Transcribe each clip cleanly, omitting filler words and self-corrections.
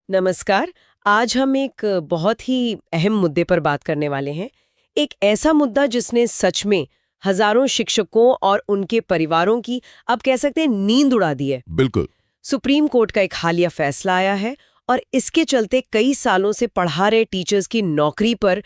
नमस्कार। आज हम एक बहुत ही अहम मुद्दे पर बात करने वाले हैं। एक ऐसा मुद्दा जिसने सच में हजारों शिक्षकों और उनके परिवारों की, आप कह सकते हैं, नींद उड़ा दी है। बिल्कुल। सुप्रीम कोर्ट का एक हालिया फैसला आया है और इसके चलते कई सालों से पढ़ा रहे टीचर्स की नौकरी पर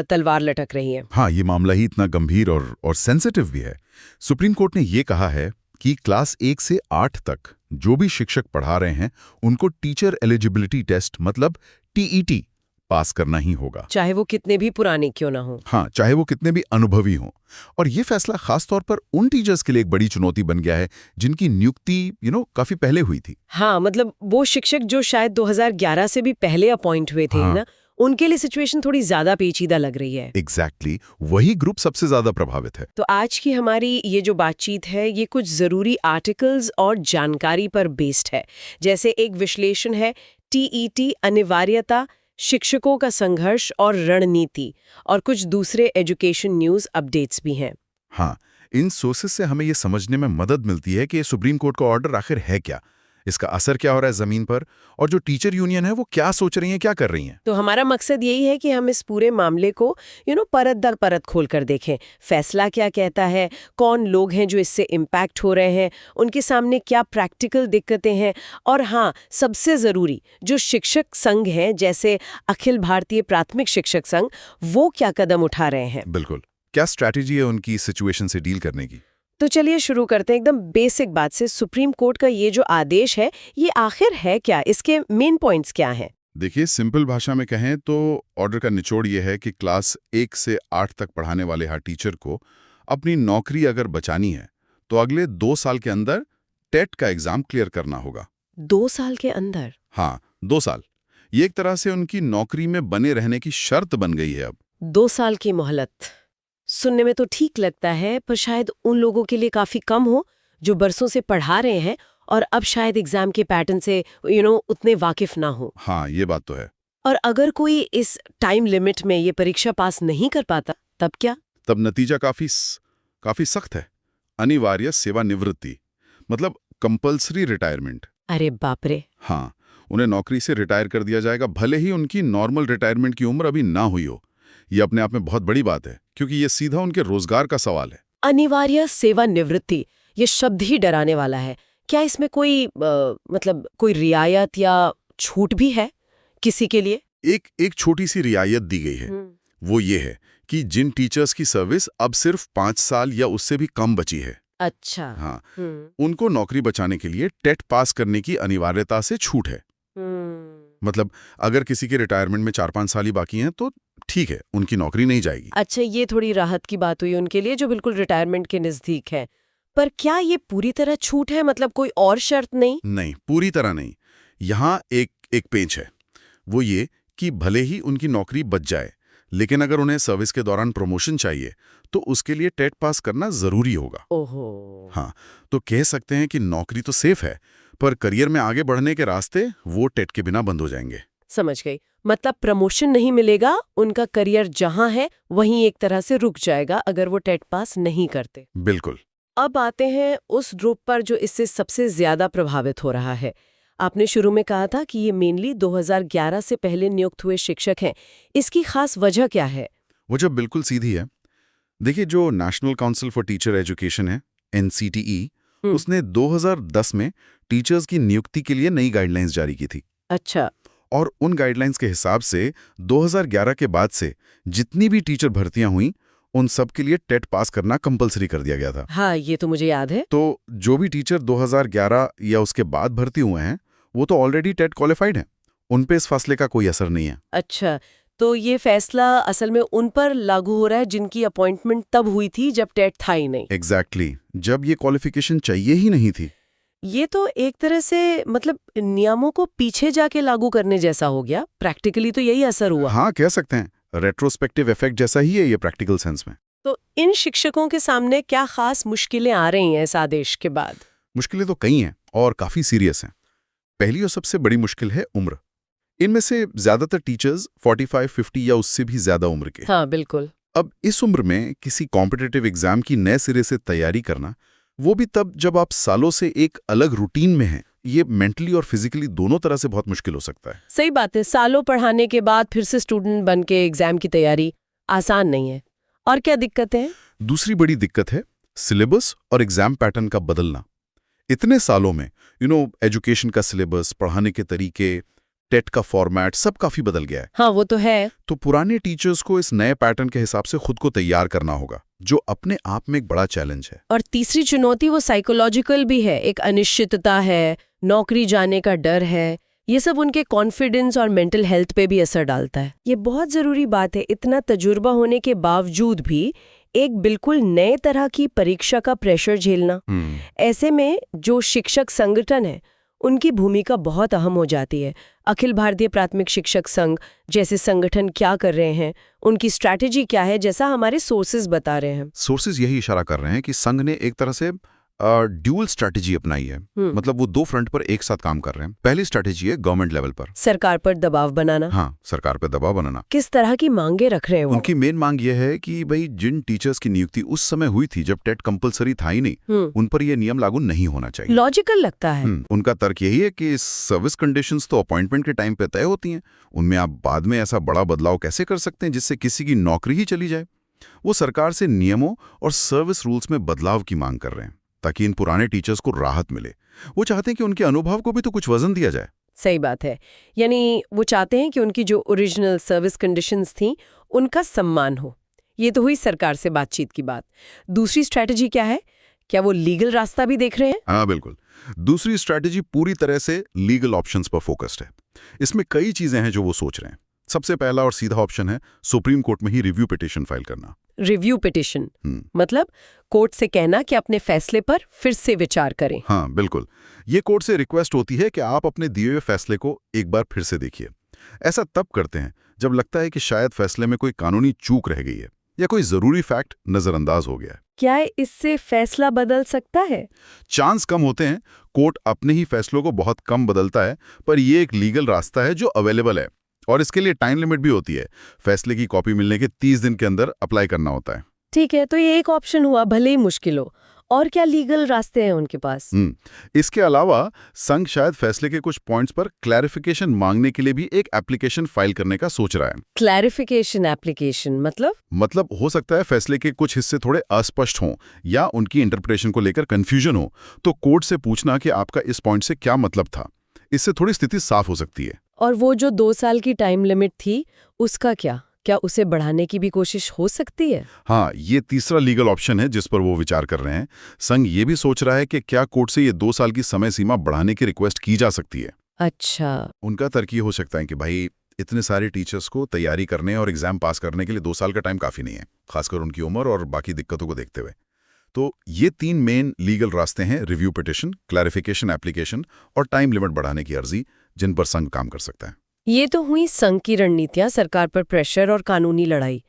तलवार लटक रही है। हाँ, ये मामला ही इतना गंभीर और सेंसिटिव भी है। सुप्रीम कोर्ट ने ये कहा है कि क्लास 1 से 8 तक जो भी शिक्षक पढ़ा रहे हैं उनको टीचर एलिजिबिलिटी टेस्ट मतलब टीईटी पास करना ही होगा, चाहे वो कितने भी पुराने क्यों ना हो। हाँ, चाहे वो कितने भी अनुभवी हों। और ये फैसला खास तौर पर उन टीचर्स के लिए एक बड़ी चुनौती बन गया है जिनकी नियुक्ति काफी पहले हुई थी। हाँ, मतलब वो शिक्षक जो शायद 2011 से भी पहले अपॉइंट हुए थे, हाँ, ना, उनके लिए सिचुएशन थोड़ी ज्यादा पेचीदा लग रही है। एग्जैक्टली, वही ग्रुप सबसे ज्यादा प्रभावित है। तो आज की हमारी ये जो बातचीत है ये कुछ ज़रूरी आर्टिकल्स और जानकारी पर बेस्ड है। जैसे एक विश्लेषण है टीईटी अनिवार्यता, शिक्षकों का संघर्ष और रणनीति, और कुछ दूसरे एजुकेशन न्यूज़ अपडेट्स भी हैं। हाँ, इन सोर्सेस से हमें ये समझने में मदद मिलती है कि सुप्रीम कोर्ट का ऑर्डर आखिर है क्या, इसका असर क्या हो रहा है जमीन पर, और जो टीचर यूनियन है वो क्या सोच रही हैं, क्या कर रही हैं। तो हमारा मकसद यही है कि हम इस पूरे मामले को परत दर परत खोल कर देखें। फैसला क्या कहता है, कौन लोग हैं जो इससे इम्पैक्ट हो रहे हैं, उनके सामने क्या प्रैक्टिकल दिक्कतें हैं, और हाँ, सबसे ज़रूरी, जो शिक्षक संघ हैं जैसे अखिल भारतीय प्राथमिक शिक्षक संघ, वो क्या कदम उठा रहे हैं। बिल्कुल, क्या स्ट्रैटेजी है उनकी सिचुएशन से डील करने की। तो चलिए शुरू करते हैं एकदम बेसिक बात से। सुप्रीम कोर्ट का ये जो आदेश है ये आखिर है क्या, इसके मेन पॉइंट्स क्या हैं? देखिए, सिंपल भाषा में कहें तो ऑर्डर का निचोड़ ये है कि क्लास 1 से 8 तक पढ़ाने वाले हर टीचर को अपनी नौकरी अगर बचानी है तो अगले 2 साल के अंदर टेट का एग्जाम क्लियर करना होगा। 2 साल के अंदर? हाँ, 2 साल। ये एक तरह से उनकी नौकरी में बने रहने की शर्त बन गई है अब। 2 साल की मोहलत सुनने में तो ठीक लगता है, पर शायद उन लोगों के लिए काफी कम हो जो बरसों से पढ़ा रहे हैं और अब शायद एग्जाम के पैटर्न से उतने वाकिफ ना हो। हाँ, ये बात तो है। और अगर कोई इस टाइम लिमिट में ये परीक्षा पास नहीं कर पाता, तब क्या? तब नतीजा काफी सख्त है। अनिवार्य सेवानिवृत्ति, मतलब कंपल्सरी रिटायरमेंट। अरे बाप रे। हाँ, उन्हें नौकरी से रिटायर कर दिया जाएगा, भले ही उनकी नॉर्मल रिटायरमेंट की उम्र अभी ना हुई हो। ये अपने आप में बहुत बड़ी बात है क्योंकि ये सीधा उनके रोजगार का सवाल है। अनिवार्य सेवानिवृत्ति, ये शब्द ही डराने वाला है। क्या इसमें कोई मतलब कोई रियायत या छूट भी है किसी के लिए? एक छोटी सी रियायत दी गई है। वो ये है कि जिन टीचर्स की सर्विस अब सिर्फ 5 साल या उससे भी कम बची है, अच्छा। हाँ, उनको नौकरी बचाने के लिए टेट पास करने की अनिवार्यता से छूट है। मतलब अगर किसी के रिटायरमेंट में 4-5 साल ही बाकी हैं तो ठीक है, उनकी नौकरी नहीं जाएगी। अच्छा, ये थोड़ी राहत की बात हुई उनके लिए जो बिल्कुल रिटायरमेंट के नजदीक है। पर क्या ये पूरी तरह छूट है, मतलब कोई और शर्त नहीं? नहीं, पूरी तरह नहीं। यहाँ एक पेंच है, वो ये कि भले ही उनकी नौकरी बच जाए, लेकिन अगर उन्हें सर्विस के दौरान प्रमोशन चाहिए तो उसके लिए टेट पास करना जरूरी होगा। ओहो। हाँ, तो कह सकते हैं कि नौकरी तो सेफ है, पर करियर में आगे बढ़ने के रास्ते वो टेट के बिना बंद हो जाएंगे। समझ गई। मतलब प्रमोशन नहीं मिलेगा, उनका करियर जहां है वहीं एक तरह से रुक जाएगा अगर वो टेट पास नहीं करते। बिल्कुल। अब आते हैं उस ग्रुप पर जो इससे सबसे ज्यादा प्रभावित हो रहा है। आपने शुरू में कहा था कि ये मेनली 2011 से पहले नियुक्त हुए शिक्षक हैं। इसकी खास वजह क्या है? वजह बिल्कुल सीधी है। देखिए, जो national council for teacher education है, एनसीटीई, उसने 2010 में टीचर्स की नियुक्ति के लिए नई गाइडलाइंस जारी की थी। अच्छा। और उन गाइडलाइंस के हिसाब से 2011 के बाद से जितनी भी टीचर भर्तियां हुई उन सब के लिए टेट पास करना कंपलसरी कर दिया गया था। हाँ, ये तो मुझे याद है। तो जो भी टीचर 2011 या उसके बाद भर्ती हुए हैं वो तो ऑलरेडी टेट क्वालिफाइड हैं, उन पे इस फैसले का कोई असर नहीं है। अच्छा, तो ये फैसला असल में उन पर लागू हो रहा है जिनकी अपॉइंटमेंट तब हुई थी जब टेट था ही नहीं। एग्जैक्टली, जब ये क्वालिफिकेशन चाहिए ही नहीं थी। ये तो एक तरह से मतलब नियमों को पीछे जाके लागू करने जैसा हो गया। प्रैक्टिकली तो यही असर हुआ। हाँ, कह सकते हैं, रेट्रोस्पेक्टिव इफेक्ट जैसा ही है ये प्रैक्टिकल सेंस में। तो इन शिक्षकों के सामने क्या खास मुश्किलें आ रही हैं इस आदेश के बाद? मुश्किलें तो कई हैं और काफी सीरियस हैं। पहली और सबसे बड़ी मुश्किल है उम्र। इनमें से ज्यादातर टीचर्स 45-50 या उससे भी ज्यादा उम्र के। हाँ, बिल्कुल। अब इस उम्र में किसी कॉम्पिटिटिव एग्जाम की नए सिरे से तैयारी करना, वो भी तब जब आप सालों से एक अलग रूटीन में हैं, ये मेंटली और फिजिकली दोनों तरह से बहुत मुश्किल हो सकता है। सही बात है, सालों पढ़ाने के बाद फिर से स्टूडेंट बन के एग्जाम की तैयारी आसान नहीं है। और क्या दिक्कतें हैं? दूसरी बड़ी दिक्कत है सिलेबस और एग्जाम पैटर्न का बदलना। इतने सालों में एजुकेशन का सिलेबस, पढ़ाने के तरीके, टेट का फॉर्मेट सब काफी बदल गया है। हाँ, वो तो है। तो पुराने टीचर्स को इस नए पैटर्न के हिसाब से खुद को तैयार करना होगा, जो अपने आप में एक बड़ा चैलेंज है। और तीसरी चुनौती वो साइकोलॉजिकल भी है। एक अनिश्चितता है, नौकरी जाने का डर है, ये सब उनके कॉन्फिडेंस और मेंटल हेल्थ पे भी असर डालता है। ये बहुत जरूरी बात है, इतना तजुर्बा होने के बावजूद भी एक बिल्कुल नए तरह की परीक्षा का प्रेशर झेलना। ऐसे में जो शिक्षक संगठन है उनकी भूमिका बहुत अहम हो जाती है। अखिल भारतीय प्राथमिक शिक्षक संघ जैसे संगठन क्या कर रहे हैं, उनकी स्ट्रैटेजी क्या है, जैसा हमारे सोर्सेज बता रहे हैं। सोर्सेज यही इशारा कर रहे हैं कि संघ ने एक तरह से ड्यूअल स्ट्रैटेजी अपनाई है। मतलब वो दो फ्रंट पर एक साथ काम कर रहे हैं। पहली स्ट्रैटेजी है गवर्नमेंट लेवल पर सरकार पर दबाव बनाना। हाँ, सरकार पर दबाव बनाना। किस तरह की मांगे रख रहे हैं वो? उनकी मेन मांग ये है कि भाई जिन टीचर्स की नियुक्ति उस समय हुई थी जब टेट कंपलसरी था ही नहीं, उन पर यह नियम लागू नहीं होना चाहिए। लॉजिकल लगता है। उनका तर्क यही है कि सर्विस कंडीशंस तो अपॉइंटमेंट के टाइम पे तय होती हैं, उनमें आप बाद में ऐसा बड़ा बदलाव कैसे कर सकते हैं जिससे किसी की नौकरी ही चली जाए। वो सरकार से नियमों और सर्विस रूल्स में बदलाव की मांग कर रहे हैं ताकि इन पुराने टीचर्स को राहत मिले। वो चाहते हैं कि उनके अनुभव को भी तो कुछ वजन दिया जाए। सही बात है, यानी वो चाहते हैं कि उनकी जो ओरिजिनल सर्विस कंडीशंस थी उनका सम्मान हो। ये तो हुई सरकार से बातचीत की बात। दूसरी स्ट्रैटेजी क्या है? क्या वो लीगल रास्ता भी देख रहे हैं? हाँ बिल्कुल। दूसरी स्ट्रैटेजी पूरी तरह से लीगल ऑप्शंस पर फोकस्ड है। इसमें कई चीजें हैं जो वो सोच रहे हैं। सबसे पहला और सीधा ऑप्शन है सुप्रीम कोर्ट में ही रिव्यू पिटीशन फाइल करना। रिव्यू पिटीशन मतलब कोर्ट से कहना कि अपने फैसले पर फिर से विचार करें। हाँ बिल्कुल। ये कोर्ट से रिक्वेस्ट होती है कि आप अपने दिए हुए फैसले को एक बार फिर से देखिए। ऐसा तब करते हैं जब लगता है कि शायद फैसले में कोई कानूनी चूक रह गई है या कोई जरूरी फैक्ट नजरअंदाज हो गया है। क्या इससे फैसला बदल सकता है? चांस कम होते हैं। कोर्ट अपने ही फैसलों को बहुत कम बदलता है, पर यह एक लीगल रास्ता है जो अवेलेबल है और इसके लिए टाइम लिमिट भी होती है। फैसले की कॉपी मिलने के 30 दिन के अंदर अप्लाई करना होता है। ठीक है, तो ये एक ऑप्शन हुआ, भले ही मुश्किल हो। और क्या लीगल रास्ते हैं उनके पास? इसके अलावा संघ शायद फैसले के कुछ पॉइंट्स पर क्लैरिफिकेशन मांगने के लिए भी एक एप्लीकेशन फाइल करने का सोच रहा है। क्लैरिफिकेशन एप्लीकेशन मतलब हो सकता है फैसले के कुछ हिस्से थोड़े अस्पष्ट हों या उनकी इंटरप्रिटेशन को लेकर कंफ्यूजन हो, तो कोर्ट से पूछना कि आपका इस पॉइंट से क्या मतलब था। इससे थोड़ी स्थिति साफ हो सकती है। और वो जो 2 साल की टाइम लिमिट थी उसका क्या उसे बढ़ाने की भी कोशिश हो सकती है? हाँ, ये तीसरा लीगल ऑप्शन है जिस पर वो विचार कर रहे हैं। संघ ये भी सोच रहा है कि क्या कोर्ट से ये 2 साल की समय सीमा बढ़ाने की रिक्वेस्ट की जा सकती है। अच्छा। उनका तर्क ये हो सकता है कि भाई इतने सारे टीचर्स को तैयारी करने और एग्जाम पास करने के लिए 2 साल का टाइम काफी नहीं है, खासकर उनकी उम्र और बाकी दिक्कतों को देखते हुए। तो ये 3 मेन लीगल रास्ते हैं, रिव्यू पिटीशन, क्लैरिफिकेशन एप्लीकेशन और टाइम लिमिट बढ़ाने की अर्जी, जिन पर संघ काम कर सकता है। ये तो हुई संघ की रणनीतियां, सरकार पर प्रेशर और कानूनी लड़ाई।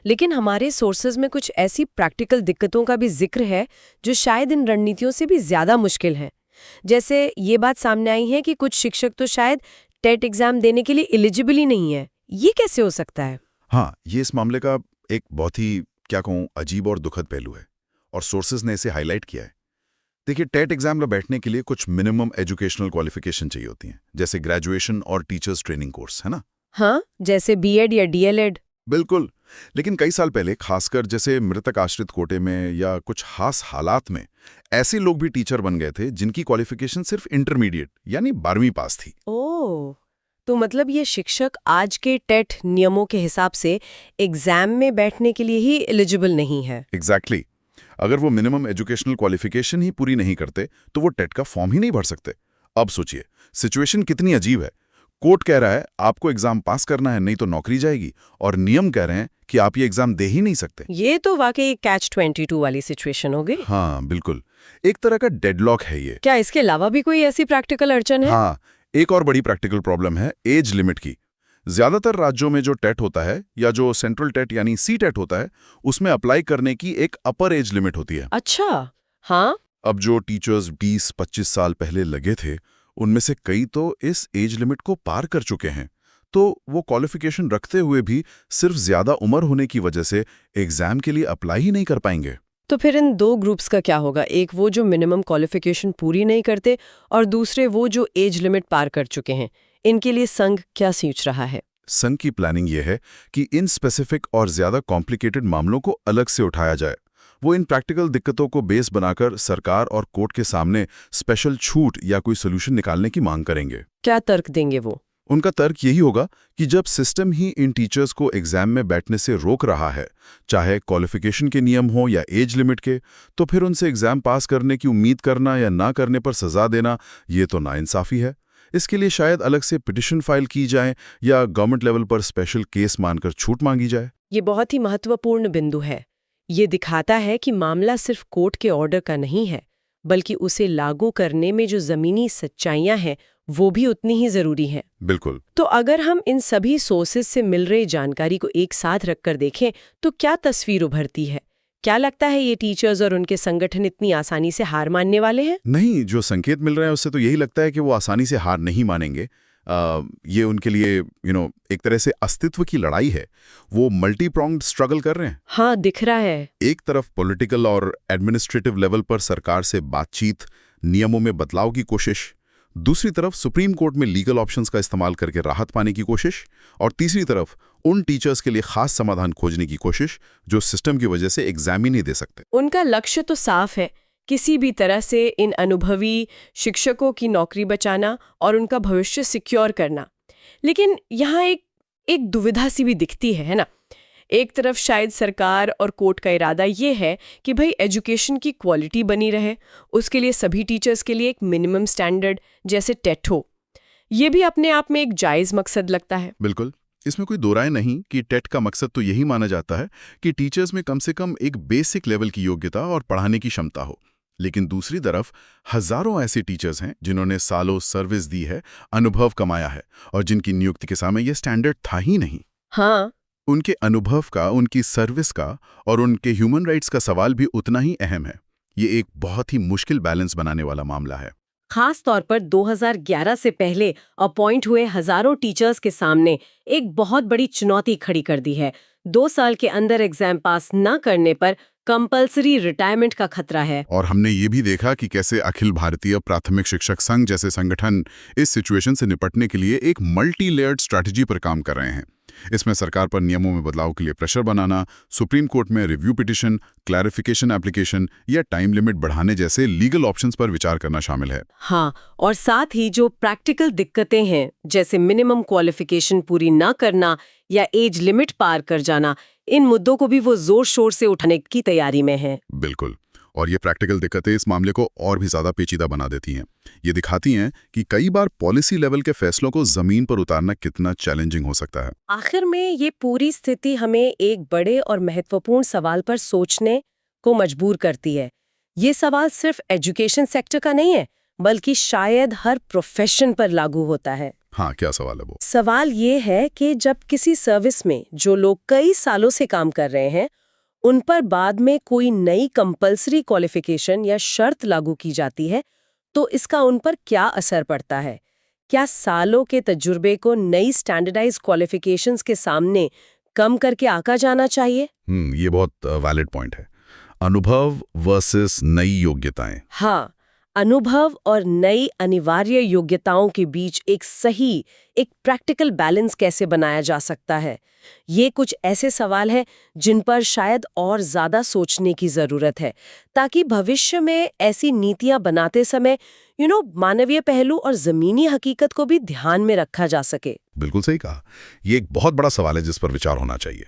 लेकिन हमारे सोर्सेज में कुछ ऐसी प्रैक्टिकल दिक्कतों का भी जिक्र है जो शायद इन रणनीतियों से भी ज्यादा मुश्किल है। जैसे ये बात सामने आई है कि कुछ शिक्षक तो शायद टेट एग्जाम देने के लिए एलिजिबल ही नहीं है। ये कैसे हो सकता है? हाँ, ये इस मामले का एक बहुत ही क्या कहूँ अजीब और दुखद पहलू है और सोर्सेज ने इसे हाईलाइट किया है। देखिए, टेट एग्जाम में बैठने के लिए कुछ मिनिमम एजुकेशनल क्वालिफिकेशन चाहिए होती हैं, जैसे ग्रेजुएशन और टीचर्स ट्रेनिंग कोर्स, है ना? हाँ, जैसे बीएड या डीएलएड। बिल्कुल। लेकिन कई साल पहले, खासकर जैसे मृतक आश्रित कोटे में या कुछ खास हालात में, ऐसे लोग भी टीचर बन गए थे जिनकी क्वालिफिकेशन सिर्फ इंटरमीडिएट यानी 12वीं पास थी। ओह, तो मतलब ये शिक्षक आज के टेट नियमों के हिसाब से एग्जाम में बैठने के लिए ही एलिजिबल नहीं है। एग्जैक्टली। अगर वो मिनिमम एजुकेशनल क्वालिफिकेशन ही पूरी नहीं करते तो वो टेट का फॉर्म ही नहीं भर सकते। अब सोचिए, सिचुएशन कितनी अजीब है। कोर्ट कह रहा है आपको एग्जाम पास करना है, नहीं तो नौकरी जाएगी, और नियम कह रहे हैं कि आप ये एग्जाम दे ही नहीं सकते। ये तो वाकई कैच 22 वाली सिचुएशन हो गई। हाँ बिल्कुल, एक तरह का डेडलॉक है ये। क्या इसके अलावा भी कोई ऐसी प्रैक्टिकल अड़चन है? हाँ, एक और बड़ी प्रैक्टिकल प्रॉब्लम है एज लिमिट की। ज्यादातर राज्यों में जो टेट होता है या जो सेंट्रल टेट यानी सी टेट होता है, उसमें अप्लाई करने की एक अपर एज लिमिट होती है। अच्छा, हाँ। अब जो टीचर्स 20-25 साल पहले लगे थे, उनमें से कई तो इस एज लिमिट को पार कर चुके हैं, तो वो क्वालिफिकेशन रखते हुए भी सिर्फ ज्यादा उम्र होने की वजह से एग्जाम के लिए अप्लाई ही नहीं कर पाएंगे। तो फिर इन दो ग्रुप्स का क्या होगा? एक वो जो मिनिमम क्वालिफिकेशन पूरी नहीं करते और दूसरे वो जो एज लिमिट पार कर चुके हैं। इनके लिए संघ क्या सोच रहा है? संघ की प्लानिंग ये है कि इन स्पेसिफिक और ज्यादा कॉम्प्लिकेटेड मामलों को अलग से उठाया जाए। वो इन प्रैक्टिकल दिक्कतों को बेस बनाकर सरकार और कोर्ट के सामने स्पेशल छूट या कोई सोल्यूशन निकालने की मांग करेंगे। क्या तर्क देंगे वो? उनका तर्क यही होगा कि जब सिस्टम ही इन टीचर्स को एग्जाम में बैठने से रोक रहा है, चाहे क्वालिफिकेशन के नियम हो या एज लिमिट के, तो फिर उनसे एग्जाम पास करने की उम्मीद करना या ना करने पर सजा देना, ये तो नाइंसाफी है। इसके लिए शायद अलग से पिटिशन फाइल की जाए या गवर्नमेंट लेवल पर स्पेशल केस मानकर छूट मांगी जाए। ये बहुत ही महत्वपूर्ण बिंदु है। ये दिखाता है कि मामला सिर्फ कोर्ट के ऑर्डर का नहीं है, बल्कि उसे लागू करने में जो जमीनी सच्चाइयां हैं वो भी उतनी ही जरूरी है। बिल्कुल। तो अगर हम इन सभी सोर्सेज से मिल रही जानकारी को एक साथ रखकर देखें तो क्या तस्वीर उभरती है? क्या लगता है ये टीचर्स और उनके संगठन इतनी आसानी से हार मानने वाले हैं? नहीं, जो संकेत मिल रहे हैं उससे तो यही लगता है कि वो आसानी से हार नहीं मानेंगे। ये उनके लिए एक तरह से अस्तित्व की लड़ाई है। वो मल्टी प्रोंग्ड स्ट्रगल कर रहे हैं। हाँ, दिख रहा है। एक तरफ पॉलिटिकल और एडमिनिस्ट्रेटिव लेवल पर सरकार से बातचीत, नियमों में बदलाव की कोशिश, दूसरी तरफ सुप्रीम कोर्ट में लीगल ऑप्शंस का इस्तेमाल करके राहत पाने की कोशिश, और तीसरी तरफ उन टीचर्स के लिए खास समाधान खोजने की कोशिश जो सिस्टम की वजह से एग्जाम ही नहीं दे सकते। उनका लक्ष्य तो साफ है, किसी भी तरह से इन अनुभवी शिक्षकों की नौकरी बचाना और उनका भविष्य सिक्योर करना। लेकिन यहाँ एक दुविधा सी भी दिखती है ना? एक तरफ शायद सरकार और कोर्ट का इरादा ये है कि भाई एजुकेशन की क्वालिटी बनी रहे, उसके लिए सभी टीचर्स के लिए एक मिनिमम स्टैंडर्ड जैसे टेट हो। ये भी अपने आप में एक जायज़ मकसद लगता है। बिल्कुल, इसमें कोई दो राय नहीं कि टेट का मकसद तो यही माना जाता है कि टीचर्स में कम से कम एक बेसिक लेवल की योग्यता और पढ़ाने की क्षमता हो। लेकिन दूसरी तरफ हजारों ऐसे टीचर्स हैं जिन्होंने सालों सर्विस दी है, अनुभव कमाया है, और जिनकी नियुक्ति के समय यह स्टैंडर्ड था ही नहीं। हाँ, उनके अनुभव का, उनकी सर्विस का और उनके ह्यूमन राइट्स का सवाल भी उतना ही अहम है। ये एक बहुत ही मुश्किल बैलेंस बनाने वाला मामला है। खास तौर पर 2011 से पहले अपॉइंट हुए हजारों टीचर्स के सामने एक बहुत बड़ी चुनौती खड़ी कर दी है। 2 साल के अंदर एग्जाम पास न करने पर कंपल्सरी रिटायरमेंट का खतरा है। और हमने ये भी देखा कि कैसे अखिल भारतीय प्राथमिक शिक्षक संघ जैसे संगठन इस सिचुएशन से निपटने के लिए एक मल्टी लेयर्ड स्ट्रैटेजी पर काम कर रहे हैं। इसमें सरकार पर नियमों में बदलाव के लिए प्रेशर बनाना, सुप्रीम कोर्ट में रिव्यू पिटिशन, क्लैरिफिकेशन एप्लीकेशन या टाइम लिमिट बढ़ाने जैसे लीगल ऑप्शंस पर विचार करना शामिल है। हाँ, और साथ ही जो प्रैक्टिकल दिक्कतें हैं, जैसे मिनिमम क्वालिफिकेशन पूरी ना करना या एज लिमिट पार कर जाना, इन मुद्दों को भी वो जोर शोर से उठाने की तैयारी में है। बिल्कुल, और ये प्रैक्टिकल दिक्कतें इस मामले को और भी ज्यादा पेचीदा बना देती हैं। ये दिखाती हैं कि कई बार पॉलिसी लेवल के फैसलों को जमीन पर उतारना कितना चैलेंजिंग हो सकता है। आखिर में ये पूरी स्थिति हमें एक बड़े और महत्वपूर्ण सवाल पर सोचने को मजबूर करती है। ये सवाल सिर्फ एजुकेशन सेक्टर का नहीं है, बल्कि शायद हर प्रोफेशन पर लागू होता है। हाँ, क्या सवाल है वो? सवाल ये है कि जब किसी सर्विस में जो लोग कई सालों से काम कर रहे हैं, उन पर बाद में कोई नई कंपल्सरी क्वालिफिकेशन या शर्त लागू की जाती है, तो इसका उन पर क्या असर पड़ता है? क्या सालों के तजुर्बे को नई स्टैंडर्डाइज्ड क्वालिफिकेशंस के सामने कम करके आंका जाना चाहिए? ये बहुत वैलिड पॉइंट है। अनुभव वर्सेस नई योग्यताएं। हाँ, अनुभव और नई अनिवार्य योग्यताओं के बीच एक प्रैक्टिकल बैलेंस कैसे बनाया जा सकता है? ये कुछ ऐसे सवाल हैं जिन पर शायद और ज्यादा सोचने की जरूरत है, ताकि भविष्य में ऐसी नीतियां बनाते समय मानवीय पहलू और जमीनी हकीकत को भी ध्यान में रखा जा सके। बिल्कुल सही कहा। ये एक बहुत बड़ा सवाल है जिस पर विचार होना चाहिए।